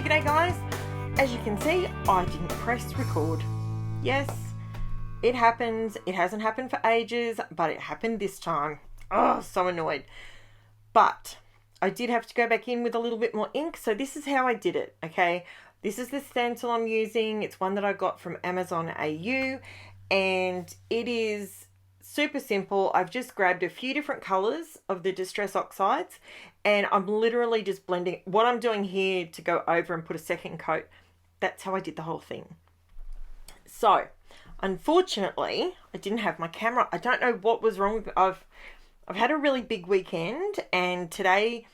G'day guys. As you can see, I didn't press record. Yes, it happens. It hasn't happened for ages, but it happened this time. Oh, so annoyed. But I did have to go back in with a little bit more ink, so this is how I did it, okay? This is the stencil I'm using. It's one that I got from Amazon AU, and it is super simple. I've just grabbed a few different colors of the Distress Oxides, and I'm literally just blending. What I'm doing here to go over and put a second coat, that's how I did the whole thing. So, unfortunately, I didn't have my camera. I don't know what was wrong with it. I've had a really big weekend, and today,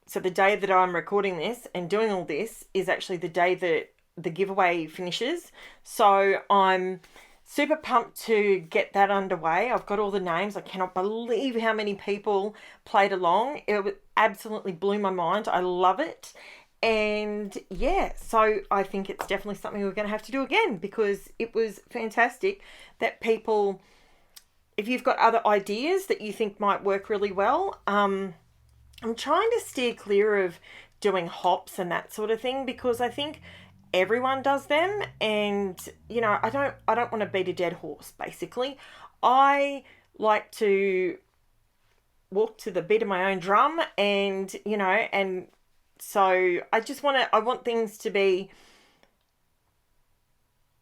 so the day that I'm recording this and doing all this is actually the day that the giveaway finishes. So I'm super pumped to get that underway. I've got all the names. I cannot believe how many people played along. It absolutely blew my mind. I love it. And yeah, so I think it's definitely something we're going to have to do again, because it was fantastic that people, if you've got other ideas that you think might work really well, I'm trying to steer clear of doing hops and that sort of thing, because I think everyone does them, and you know, I don't want to beat a dead horse. Basically, I like to walk to the beat of my own drum, and you know, and so I want things to be,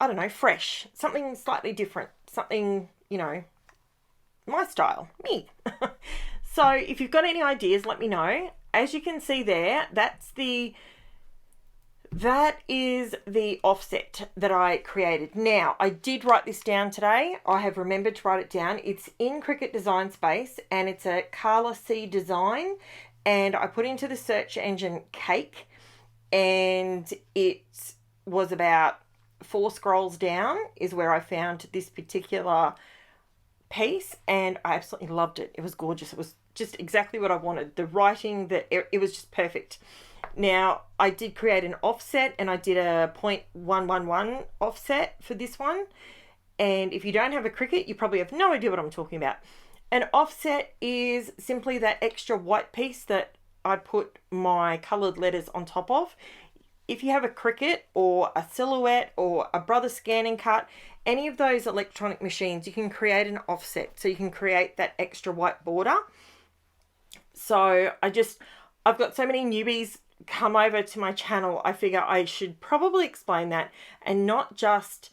I don't know, fresh, something slightly different, something, you know, my style, me. So if you've got any ideas, let me know. As you can see there, that is the offset that I created. Now, I did write this down today. I have remembered to write it down. It's in Cricut Design Space, and it's a CARLA C design. And I put into the search engine cake, and it was about 4 scrolls down is where I found this particular piece, and I absolutely loved it. It was gorgeous. It was just exactly what I wanted. The writing, it was just perfect. Now, I did create an offset, and I did a 0.111 offset for this one. And if you don't have a Cricut, you probably have no idea what I'm talking about. An offset is simply that extra white piece that I put my coloured letters on top of. If you have a Cricut or a Silhouette or a Brother Scan and Cut, any of those electronic machines, you can create an offset. So you can create that extra white border. So I've got so many newbies come over to my channel, I figure I should probably explain that and not just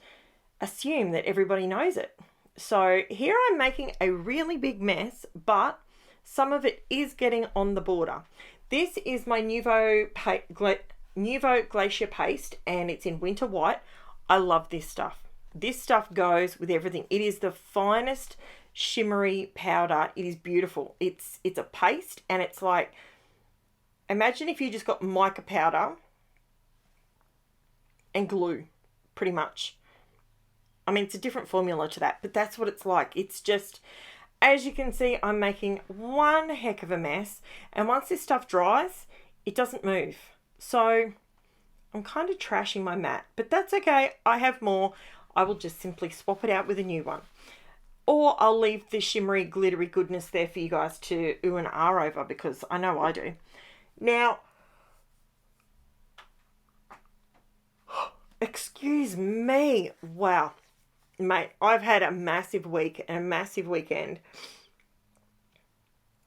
assume that everybody knows it. So here I'm making a really big mess, but some of it is getting on the border. This is my NUVO GLACIA paste, and it's in winter white. I love this stuff. This stuff goes with everything. It is the finest shimmery powder. It is beautiful. It's a paste, and it's like, imagine if you just got mica powder and glue, pretty much. I mean, it's a different formula to that, but that's what it's like. It's just, as you can see, I'm making one heck of a mess. And once this stuff dries, it doesn't move. So I'm kind of trashing my mat, but that's okay. I have more. I will just simply swap it out with a new one. Or I'll leave the shimmery, glittery goodness there for you guys to ooh and ah over, because I know I do. Now, excuse me. Wow. Mate, I've had a massive week and a massive weekend.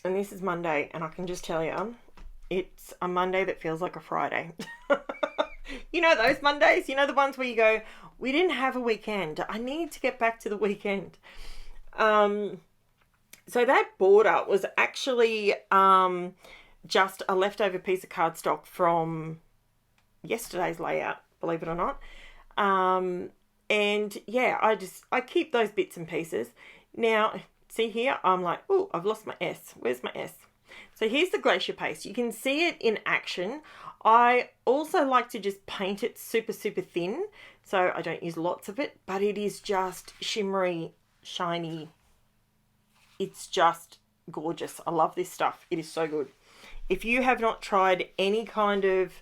And this is Monday, and I can just tell you, it's a Monday that feels like a Friday. You know those Mondays? You know the ones where you go, we didn't have a weekend. I need to get back to the weekend. So that border was actually just a leftover piece of cardstock from yesterday's layout, believe it or not. And yeah, I keep those bits and pieces. Now, see here, I'm like, oh, I've lost my S. Where's my S? So here's the Glacier paste. You can see it in action. I also like to just paint it super, super thin. So I don't use lots of it, but it is just shimmery, shiny. It's just gorgeous. I love this stuff. It is so good. If you have not tried any kind of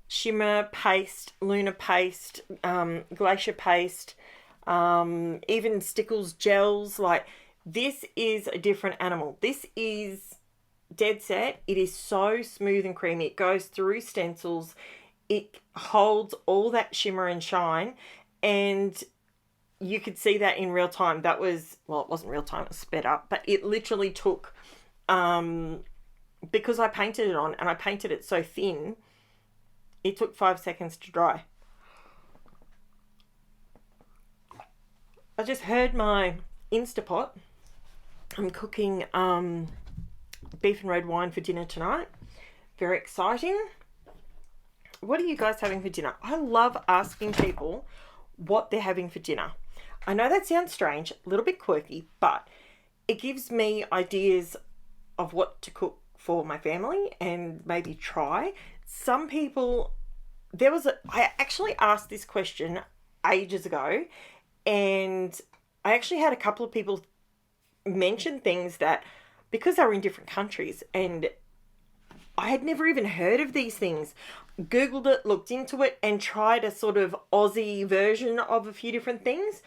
shimmer paste, lunar paste, glacier paste, even Stickles gels, like, this is a different animal. This is dead set. It is so smooth and creamy. It goes through stencils. it holds all that shimmer and shine, and you could see that in real time. That was, well, it wasn't real time, it was sped up, but it literally took, because I painted it on and I painted it so thin, it took 5 seconds to dry. I just heard my Instapot. I'm cooking beef and red wine for dinner tonight. Very exciting. What are you guys having for dinner? I love asking people what they're having for dinner. I know that sounds strange, a little bit quirky, but it gives me ideas of what to cook for my family and maybe try. Some people, I actually asked this question ages ago, and I actually had a couple of people mention things that, because they were in different countries, and I had never even heard of these things, Googled it, looked into it, and tried a sort of Aussie version of a few different things.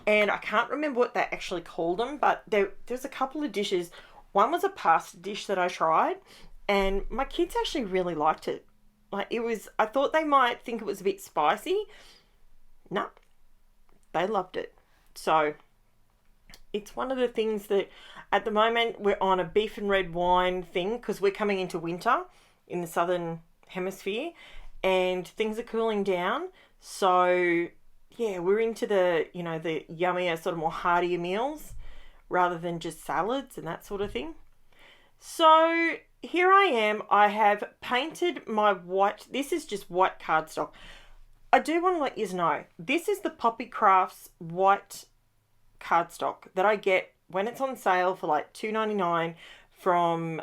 And I can't remember what they actually called them, but there's a couple of dishes. One was a pasta dish that I tried, and my kids actually really liked it. Like, I thought they might think it was a bit spicy. No, they loved it. So it's one of the things that at the moment we're on a beef and red wine thing, because we're coming into winter in the southern hemisphere and things are cooling down. So yeah, we're into the yummier, sort of more heartier meals rather than just salads and that sort of thing. So here I am. I have painted my white. This is just white cardstock. I do want to let you know, this is the Poppy Crafts white cardstock that I get when it's on sale for like $2.99 from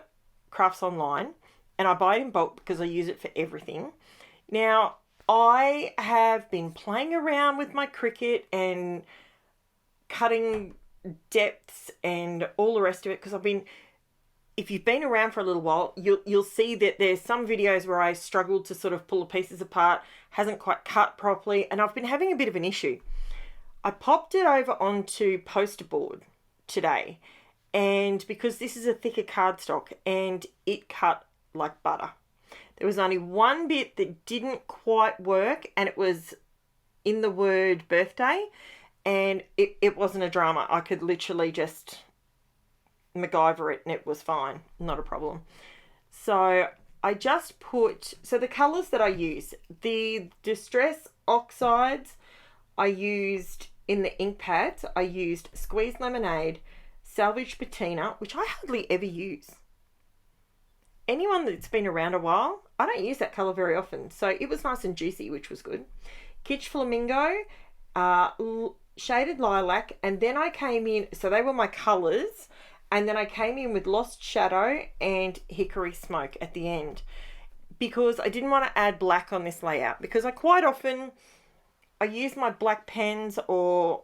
Crafts Online, and I buy it in bulk because I use it for everything. Now, I have been playing around with my Cricut and cutting depths and all the rest of it, because if you've been around for a little while, you'll see that there's some videos where I struggled to sort of pull the pieces apart, hasn't quite cut properly, and I've been having a bit of an issue. I popped it over onto poster board today, and because this is a thicker cardstock, and it cut like butter. There was only one bit that didn't quite work, and it was in the word birthday, and it wasn't a drama. I could literally just MacGyver it and it was fine, not a problem. So I just so the colours that I use, the Distress Oxides, I used in the ink pads, I used Squeezed Lemonade, Salvaged Patina, which I hardly ever use. Anyone that's been around a while, I don't use that colour very often. So it was nice and juicy, which was good. KITSCH Flamingo, Shaded Lilac, and then I came in, so they were my colours, and then I came in with Lost Shadow and Hickory Smoke at the end, because I didn't want to add black on this layout, because I quite often, I use my black pens or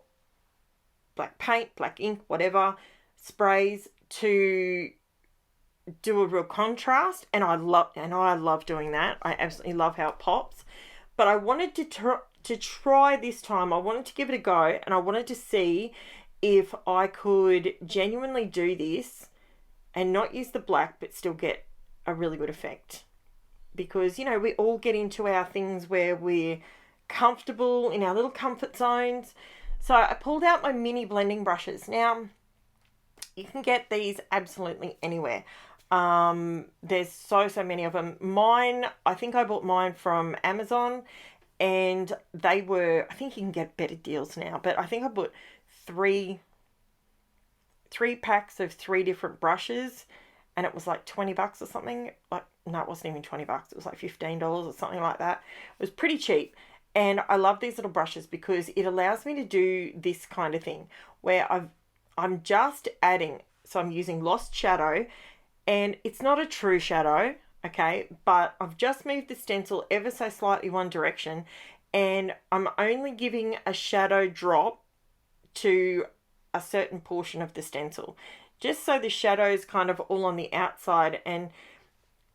black paint, black ink, whatever, sprays to do a real contrast, and I love doing that. I absolutely love how it pops. But I wanted to try this time. I wanted to give it a go, and I wanted to see if I could genuinely do this and not use the black but still get a really good effect. Because, we all get into our things where we're comfortable in our little comfort zones. So I pulled out my mini blending brushes. Now, you can get these absolutely anywhere. There's so many of them. Mine, I think I bought mine from Amazon, and they were, I think you can get better deals now, but I think I bought three packs of 3 different brushes, and it was like $20 or something. No, it wasn't even $20. It was like $15 or something like that. It was pretty cheap. And I love these little brushes because it allows me to do this kind of thing where I'm just adding, so I'm using Lost Shadow, and it's not a true shadow, okay, but I've just moved the stencil ever so slightly one direction, and I'm only giving a shadow drop to a certain portion of the stencil, just so the shadow's kind of all on the outside. And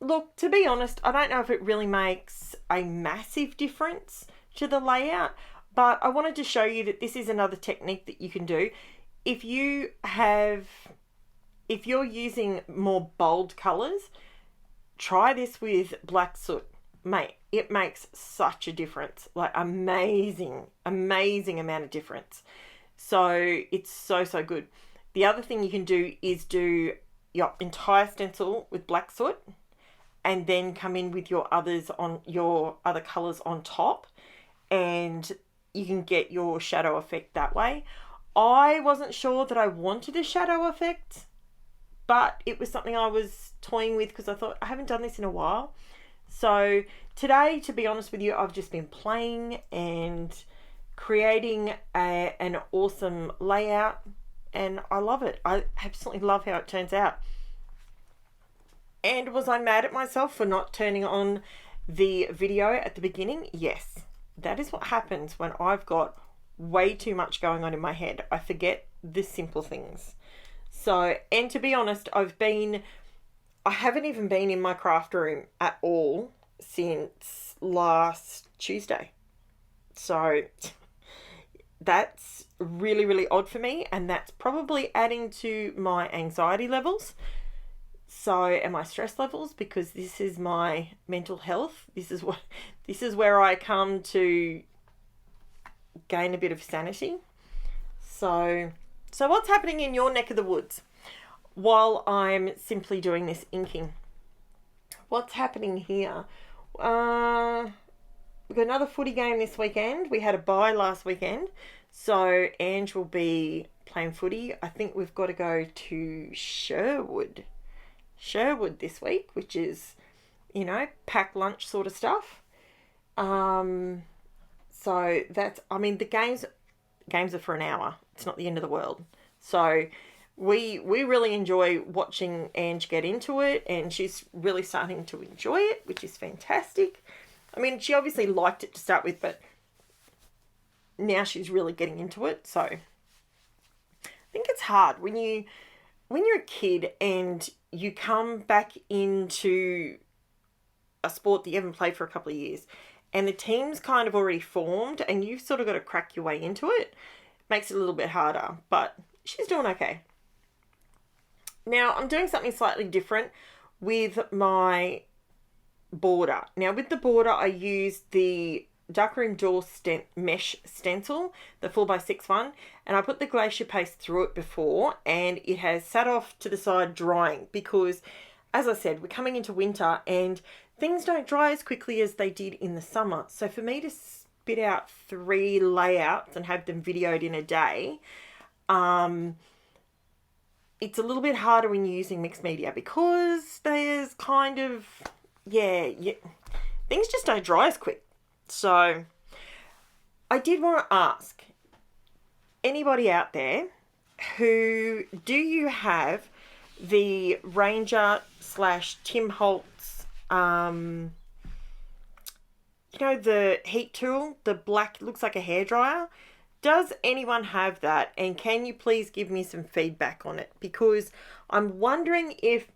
look, to be honest, I don't know if it really makes a massive difference to the layout, but I wanted to show you that this is another technique that you can do. If you're using more bold colors, try this with black soot. mate, it makes such a difference. Like, amazing amount of difference. So it's so good. The other thing you can do is do your entire stencil with black soot and then come in with your other colours on top, and you can get your shadow effect that way. I wasn't sure that I wanted a shadow effect, but it was something I was toying with because I thought I haven't done this in a while. So today, to be honest with you, I've just been playing and creating an awesome layout, and I love it. I absolutely love how it turns out. And was I mad at myself for not turning on the video at the beginning? Yes. That is what happens when I've got way too much going on in my head. I forget the simple things. So, and to be honest, I haven't even been in my craft room at all since last Tuesday. So that's really odd for me, and that's probably adding to my anxiety levels. So, and my stress levels, because this is my mental health. This is where I come to gain a bit of sanity. So what's happening in your neck of the woods while I'm simply doing this inking? What's happening here? We've got another footy game this weekend. We had a bye last weekend, so Ange will be playing footy. I think we've got to go to Sherwood this week, which is, pack lunch sort of stuff. So that's, the games are for an hour. It's not the end of the world. So we really enjoy watching Ange get into it, and she's really starting to enjoy it, which is fantastic. She obviously liked it to start with, but now she's really getting into it. So I think it's hard when you're a kid and you come back into a sport that you haven't played for a couple of years, and the team's kind of already formed and you've sort of got to crack your way into it. Makes it a little bit harder, but she's doing okay. Now, I'm doing something slightly different with my border. Now, with the border, I used the Darkroom door mesh stencil, the 4x6 one, and I put the GLACIA paste through it before, and it has sat off to the side drying because, as I said, we're coming into winter and things don't dry as quickly as they did in the summer. So for me to spit out 3 layouts and have them videoed in a day, it's a little bit harder when you're using mixed media because there's kind of, things just don't dry as quick. So I did want to ask anybody out there, do you have the Ranger / Tim Holtz, the heat tool, the black, looks like a hairdryer? Does anyone have that? And can you please give me some feedback on it? Because I'm wondering if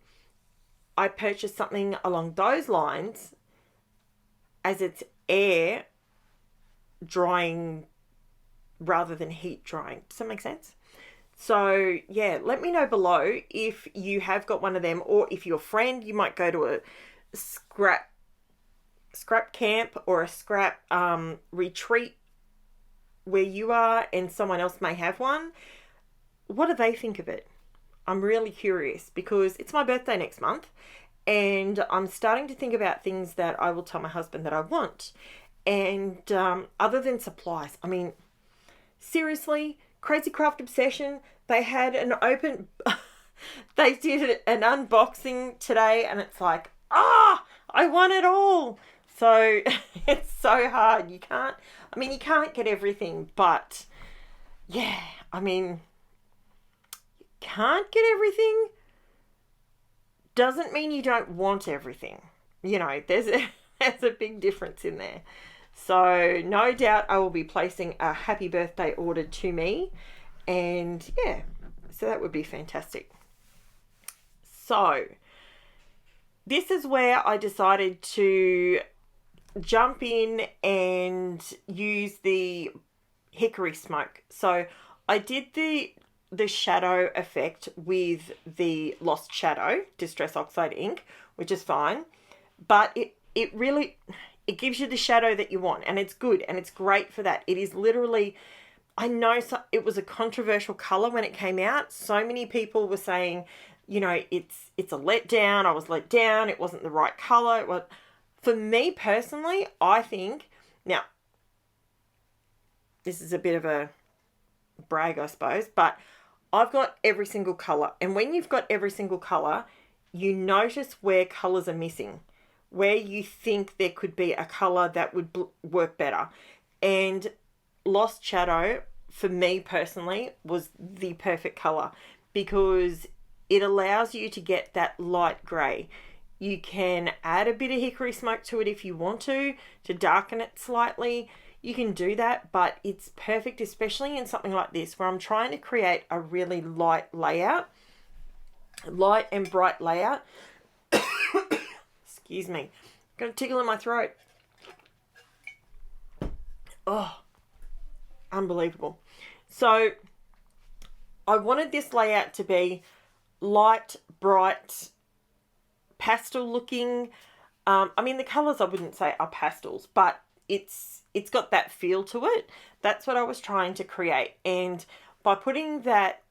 I purchased something along those lines, as it's air drying rather than heat drying. Does that make sense? So yeah, let me know below if you have got one of them, or if you're a friend, you might go to a scrap camp or a scrap retreat where you are and someone else may have one. What do they think of it? I'm really curious because it's my birthday next month, and I'm starting to think about things that I will tell my husband that I want. And other than supplies, seriously, Crazy Craft Obsession, they had an open, they did an unboxing today, and it's like, I want it all. So it's so hard. You can't get everything, but yeah, you can't get everything doesn't mean you don't want everything. There's a big difference in there. So no doubt I will be placing a happy birthday order to me, and yeah, so that would be fantastic. So this is where I decided to jump in and use the hickory smoke. So I did the shadow effect with the Lost Shadow Distress Oxide ink, which is fine, but it really, it gives you the shadow that you want, and it's good, and it's great for that. It is literally, I know it was a controversial color when it came out. So many people were saying, you know, it's a letdown. I was let down. It wasn't the right color. Well, for me personally, I think, now, this is a bit of a brag, I suppose, but I've got every single color. And when you've got every single color, you notice where colors are missing, where you think there could be a color that would work better. And Lost Shadow, for me personally, was the perfect color because it allows you to get that light gray. You can add a bit of hickory smoke to it if you want to darken it slightly. You can do that, but it's perfect, especially in something like this where I'm trying to create a really light layout, light and bright layout. Excuse me. Got a tickle in my throat. Oh, unbelievable. So I wanted this layout to be light, bright, pastel looking. I mean, the colors I wouldn't say are pastels, but it's got that feel to it. That's what I was trying to create. And by putting that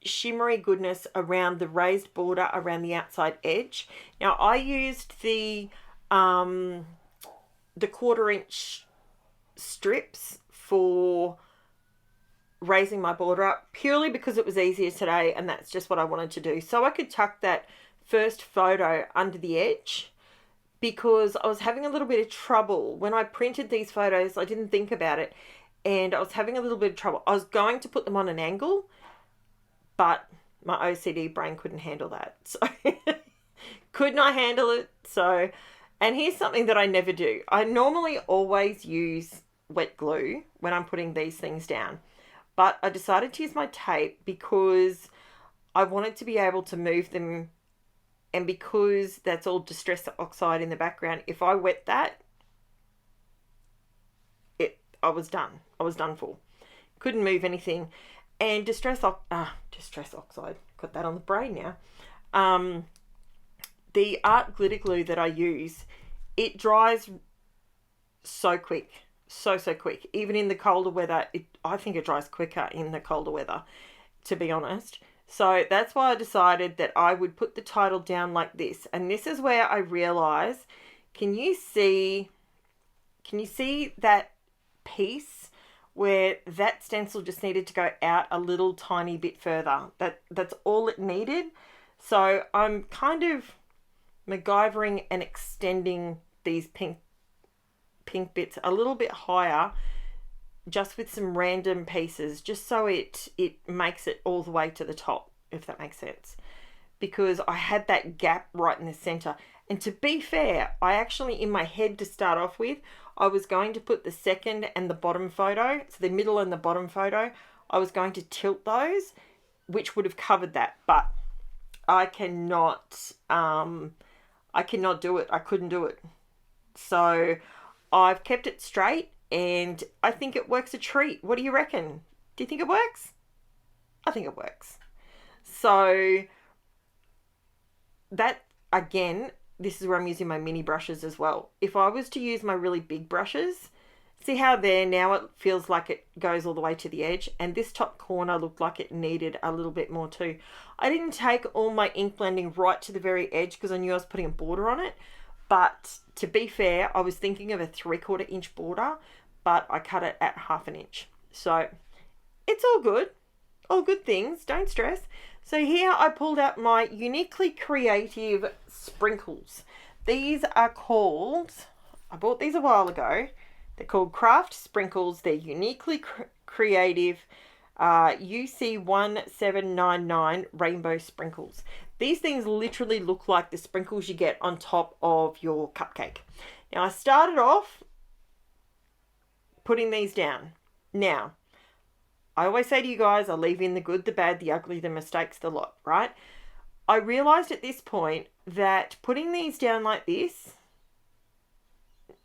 shimmery goodness around the raised border around the outside edge. Now I used the 1/4-inch strips for raising my border up purely because it was easier today, and that's just what I wanted to do. So I could tuck that first photo under the edge because I was having a little bit of trouble. When I printed these photos, I didn't think about it, and I was having a little bit of trouble. I was going to put them on an angle, but my OCD brain couldn't handle that. So could not handle it. So, and here's something that I never do. I normally always use wet glue when I'm putting these things down, but I decided to use my tape because I wanted to be able to move them, and because that's all Distress Oxide in the background, if I wet that, I was done. I was done for. Couldn't move anything. And Distress Oxide, got that on the brain now. The art glitter glue that I use, it dries so quick. So quick. Even in the colder weather, I think it dries quicker in the colder weather, to be honest. So that's why I decided that I would put the title down like this. And this is where I realize, can you see that piece where that stencil just needed to go out a little tiny bit further? That's all it needed. So I'm kind of MacGyvering and extending these pink bits a little bit higher, just with some random pieces, just so it makes it all the way to the top, if that makes sense. Because I had that gap right in the center. And to be fair, I actually, in my head to start off with, I was going to put the second and the bottom photo, so the middle and the bottom photo, I was going to tilt those, which would have covered that. But I cannot do it. I couldn't do it. So I've kept it straight, and I think it works a treat. What do you reckon? Do you think it works? I think it works. So that, again, this is where I'm using my mini brushes as well. If I was to use my really big brushes, see how there now it feels like it goes all the way to the edge, and this top corner looked like it needed a little bit more too. I didn't take all my ink blending right to the very edge because I knew I was putting a border on it, but to be fair, I was thinking of a 3/4 inch border, but I cut it at 1/2 inch. So it's all good things, don't stress. So here I pulled out my Uniquely Creative sprinkles. These are called, I bought these a while ago. They're called Craft Sprinkles. They're Uniquely Creative UC1799 Rainbow Sprinkles. These things literally look like the sprinkles you get on top of your cupcake. Now I started off putting these down. Now, I always say to you guys, I leave in the good, the bad, the ugly, the mistakes, the lot, right? I realized at this point that putting these down like this,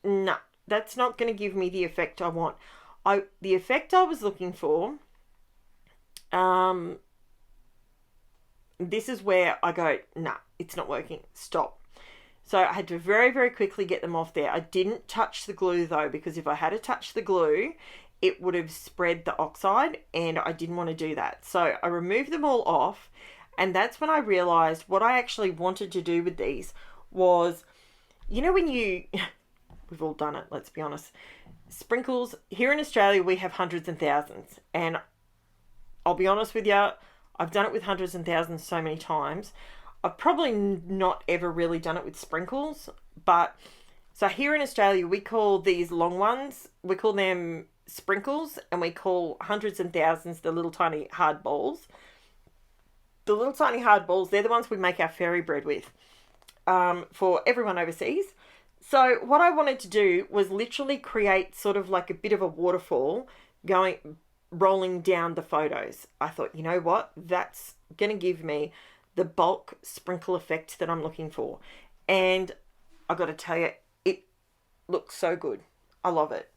no, that's not going to give me the effect I want. The effect I was looking for, this is where I go, nah, it's not working, stop. So I had to very, very quickly get them off there. I didn't touch the glue though, because if I had to touch the glue, it would have spread the oxide, and I didn't want to do that. So I removed them all off, and that's when I realized what I actually wanted to do with these was, you know, when you, we've all done it, let's be honest. Sprinkles, here in Australia, we have hundreds and thousands. And I'll be honest with you, I've done it with hundreds and thousands so many times. I've probably not ever really done it with sprinkles. But, so here in Australia, we call these long ones, we call them sprinkles, and we call hundreds and thousands the little tiny hard balls. The little tiny hard balls, they're the ones we make our fairy bread with, for everyone overseas. So what I wanted to do was literally create sort of like a bit of a waterfall rolling down the photos. I thought, you know what, that's going to give me the bulk sprinkle effect that I'm looking for. And I got to tell you, it looks so good. I love it.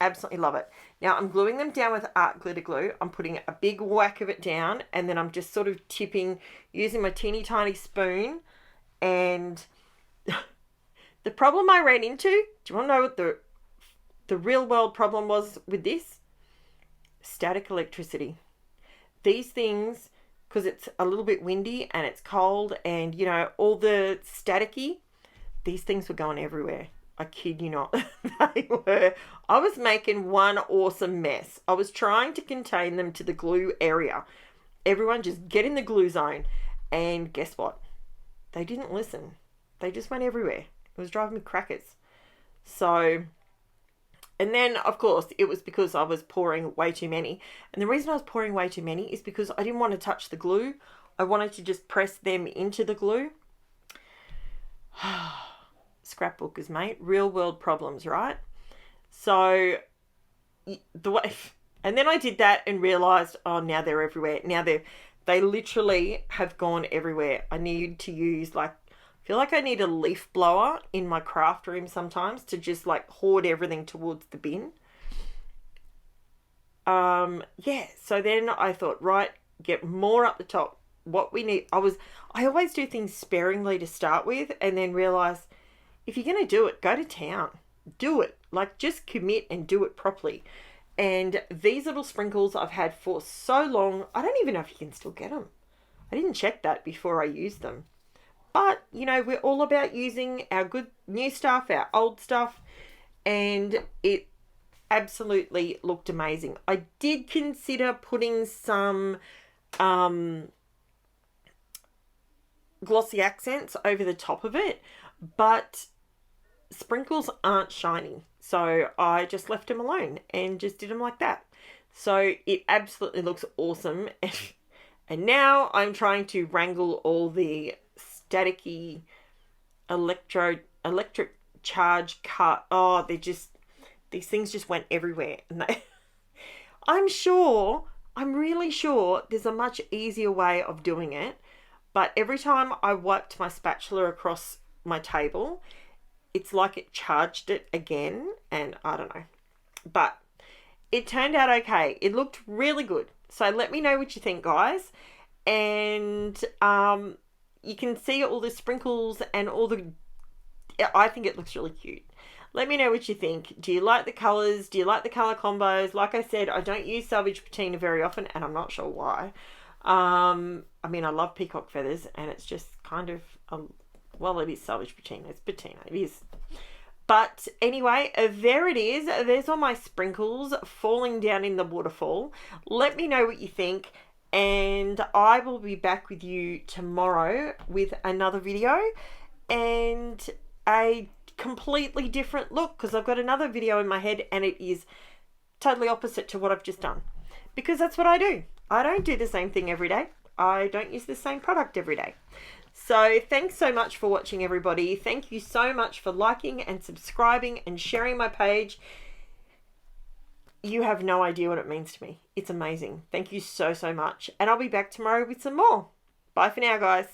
Absolutely love it. Now I'm gluing them down with art glitter glue. I'm putting a big whack of it down, and then I'm just sort of tipping using my teeny tiny spoon. And the problem I ran into, do you want to know what the real world problem was with this? Static electricity. These things, because it's a little bit windy and it's cold and, you know, all the staticky, these things were going everywhere. I kid you not. They were. I was making one awesome mess. I was trying to contain them to the glue area. Everyone just get in the glue zone. And guess what? They didn't listen. They just went everywhere. It was driving me crackers. So, and then of course it was because I was pouring way too many. And the reason I was pouring way too many is because I didn't want to touch the glue. I wanted to just press them into the glue. Scrapbookers, mate. Real world problems, right? So the way, and then I did that and realized, oh, now they're everywhere. Now they literally have gone everywhere. I need to use I feel like I need a leaf blower in my craft room sometimes to just like hoard everything towards the bin. Yeah. So then I thought, right, get more up the top. What we need, I always do things sparingly to start with, and then realize, if you're going to do it, go to town. Do it. Like, just commit and do it properly. And these little sprinkles I've had for so long, I don't even know if you can still get them. I didn't check that before I used them. But, you know, we're all about using our good new stuff, our old stuff. And it absolutely looked amazing. I did consider putting some glossy accents over the top of it. But sprinkles aren't shiny, so I just left them alone and just did them like that. So it absolutely looks awesome. And now I'm trying to wrangle all the staticky electric charge cut. Oh, these things just went everywhere. And I'm really sure there's a much easier way of doing it. But every time I wiped my spatula across my table, it's like it charged it again, and I don't know. But it turned out okay. It looked really good. So let me know what you think, guys. And you can see all the sprinkles and I think it looks really cute. Let me know what you think. Do you like the colours? Do you like the colour combos? Like I said, I don't use Salvaged patina very often, and I'm not sure why. I mean, I love peacock feathers, and it's just kind of, well, it is Salvaged patina. It's patina. It is. But anyway, there it is. There's all my sprinkles falling down in the waterfall. Let me know what you think, and I will be back with you tomorrow with another video and a completely different look, because I've got another video in my head and it is totally opposite to what I've just done, because that's what I do. I don't do the same thing every day. I don't use the same product every day. So thanks so much for watching, everybody. Thank you so much for liking and subscribing and sharing my page. You have no idea what it means to me. It's amazing. Thank you so, so much. And I'll be back tomorrow with some more. Bye for now, guys.